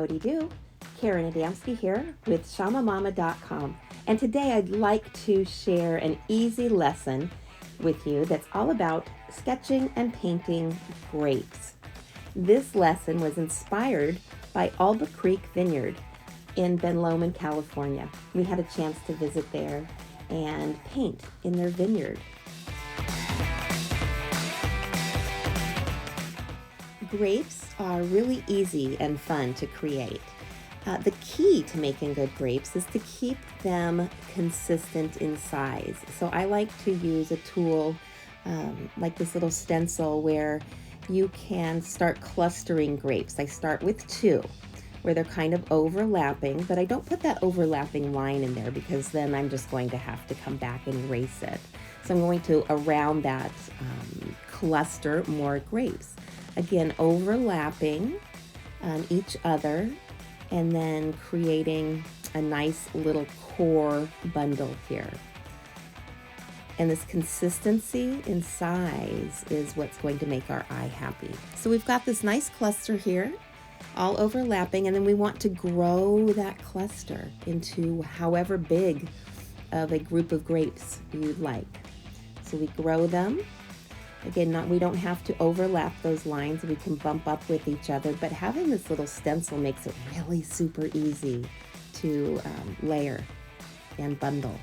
Howdy do. Karen Adamski here with shamamama.com, and today I'd like to share an easy lesson with you that's all about sketching and painting grapes. This lesson was inspired by Alba Creek Vineyard in Ben Lomond, California. We had a chance to visit there and paint in their vineyard. Grapes are really easy and fun to create. The key to making good grapes is to keep them consistent in size. So I like to use a tool like this little stencil where you can start clustering grapes. I start with two where they're kind of overlapping, but I don't put that overlapping line in there because then I'm just going to have to come back and erase it. So I'm going to, around that, cluster more grapes. Again, overlapping each other and then creating a nice little core bundle here. And this consistency in size is what's going to make our eye happy. So we've got this nice cluster here, all overlapping, and then we want to grow that cluster into however big of a group of grapes you'd like. So we grow them. Again, we don't have to overlap those lines. We can bump up with each other, but having this little stencil makes it really super easy to layer and bundle.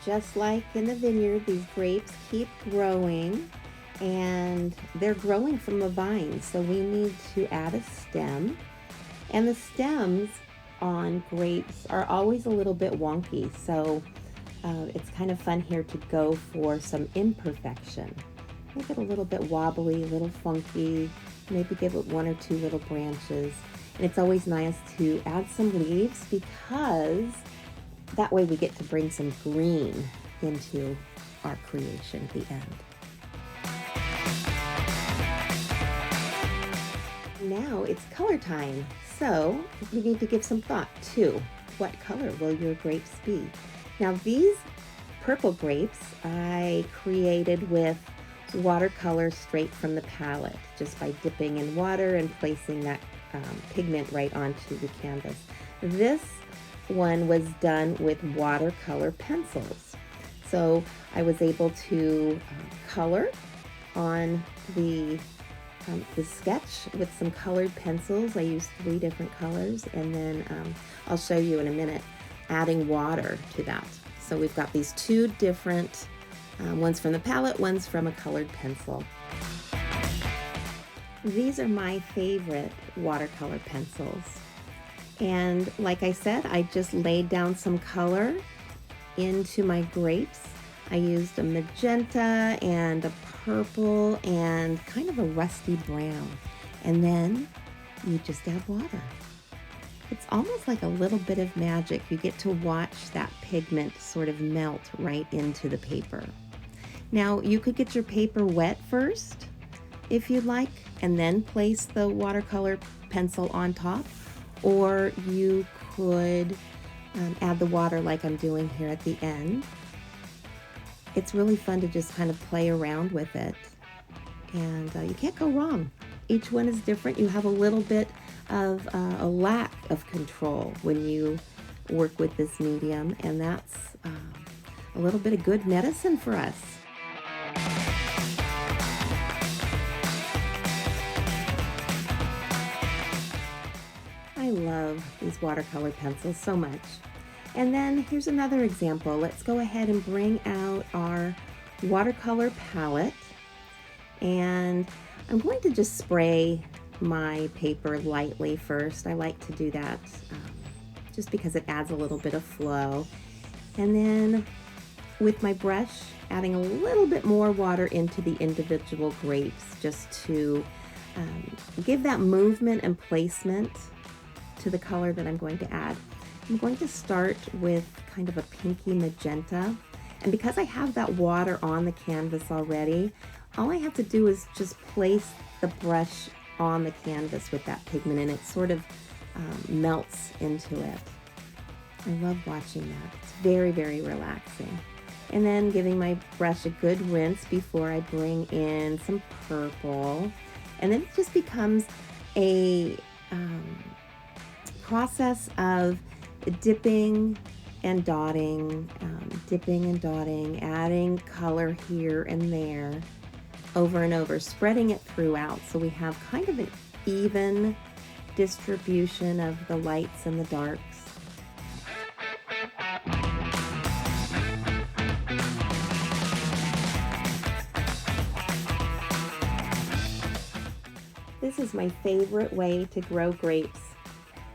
Just like in the vineyard, these grapes keep growing, and they're growing from a vine, so we need to add a stem. And the stems on grapes are always a little bit wonky, so it's kind of fun here to go for some imperfection. Make it a little bit wobbly, a little funky, maybe give it one or two little branches. And it's always nice to add some leaves because that way we get to bring some green into our creation at the end. Now it's color time. So you need to give some thought to what color will your grapes be. Now these purple grapes I created with watercolor straight from the palette, just by dipping in water and placing that pigment right onto the canvas. This one was done with watercolor pencils. So I was able to color on the sketch with some colored pencils. I used 3 different colors, and then I'll show you in a minute adding water to that. So we've got these 2 different, one's from the palette, one's from a colored pencil. These are my favorite watercolor pencils. And like I said, I just laid down some color into my grapes. I used a magenta and a purple and kind of a rusty brown. And then you just add water. It's almost like a little bit of magic. You get to watch that pigment sort of melt right into the paper. Now, you could get your paper wet first, if you'd like, and then place the watercolor pencil on top, or you could add the water like I'm doing here at the end. It's really fun to just kind of play around with it, and you can't go wrong. Each one is different. You have a little bit of a lack of control when you work with this medium, and that's a little bit of good medicine for us. I love these watercolor pencils so much. And then here's another example. Let's go ahead and bring out our watercolor palette, and I'm going to just spray my paper lightly first. I like to do that just because it adds a little bit of flow. And then with my brush, adding a little bit more water into the individual grapes just to give that movement and placement to the color that I'm going to add. I'm going to start with kind of a pinky magenta. And because I have that water on the canvas already, all I have to do is just place the brush on the canvas with that pigment, and it sort of melts into it. I love watching that. It's very, very relaxing. And then giving my brush a good rinse before I bring in some purple. And then it just becomes a process of dipping and dotting, adding color here and there, over and over, spreading it throughout so we have kind of an even distribution of the lights and the darks. This is my favorite way to grow grapes.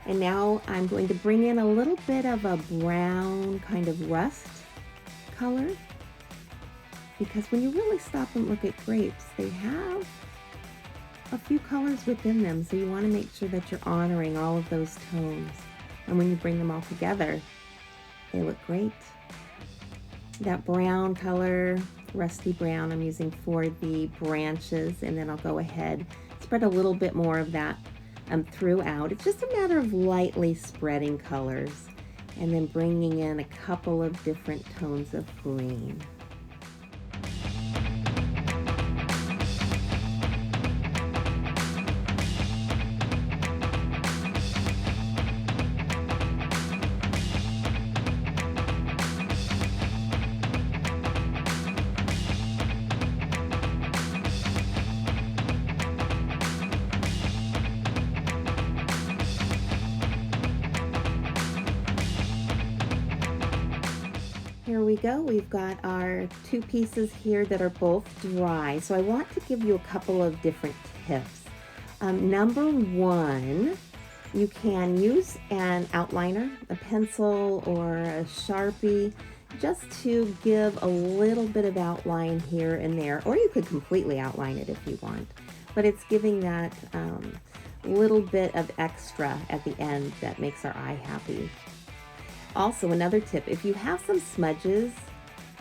And now I'm going to bring in a little bit of a brown kind of rust color, because when you really stop and look at grapes, they have a few colors within them, so you want to make sure that you're honoring all of those tones. And when you bring them all together, they look great. That brown color, rusty brown, I'm using for the branches, and then I'll go ahead, spread a little bit more of that throughout. It's just a matter of lightly spreading colors and then bringing in a couple of different tones of green. Here we go. We've got our two pieces here that are both dry. So I want to give you a couple of different tips. Number one, you can use an outliner, a pencil or a Sharpie, just to give a little bit of outline here and there, or you could completely outline it if you want. But it's giving that little bit of extra at the end that makes our eye happy. Also, another tip, if you have some smudges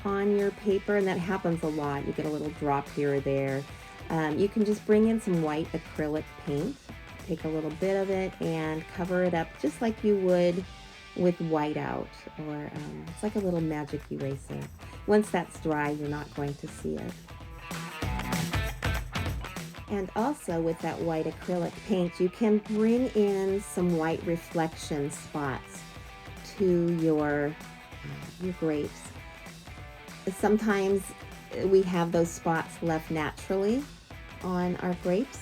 on your paper, and that happens a lot, you get a little drop here or there, you can just bring in some white acrylic paint, take a little bit of it and cover it up just like you would with whiteout, or it's like a little magic eraser. Once that's dry, you're not going to see it. And also with that white acrylic paint, you can bring in some white reflection spots to your grapes. Sometimes we have those spots left naturally on our grapes,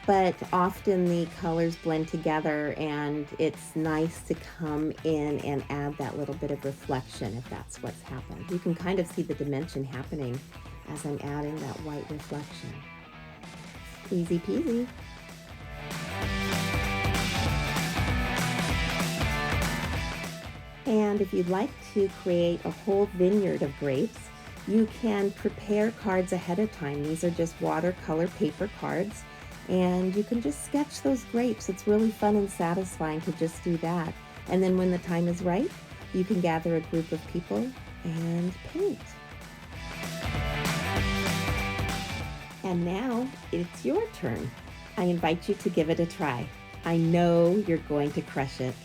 but often the colors blend together and it's nice to come in and add that little bit of reflection if that's what's happened. You can kind of see the dimension happening as I'm adding that white reflection. Easy peasy. And if you'd like to create a whole vineyard of grapes, you can prepare cards ahead of time. These are just watercolor paper cards, and you can just sketch those grapes. It's really fun and satisfying to just do that. And then when the time is right, you can gather a group of people and paint. And now it's your turn. I invite you to give it a try. I know you're going to crush it.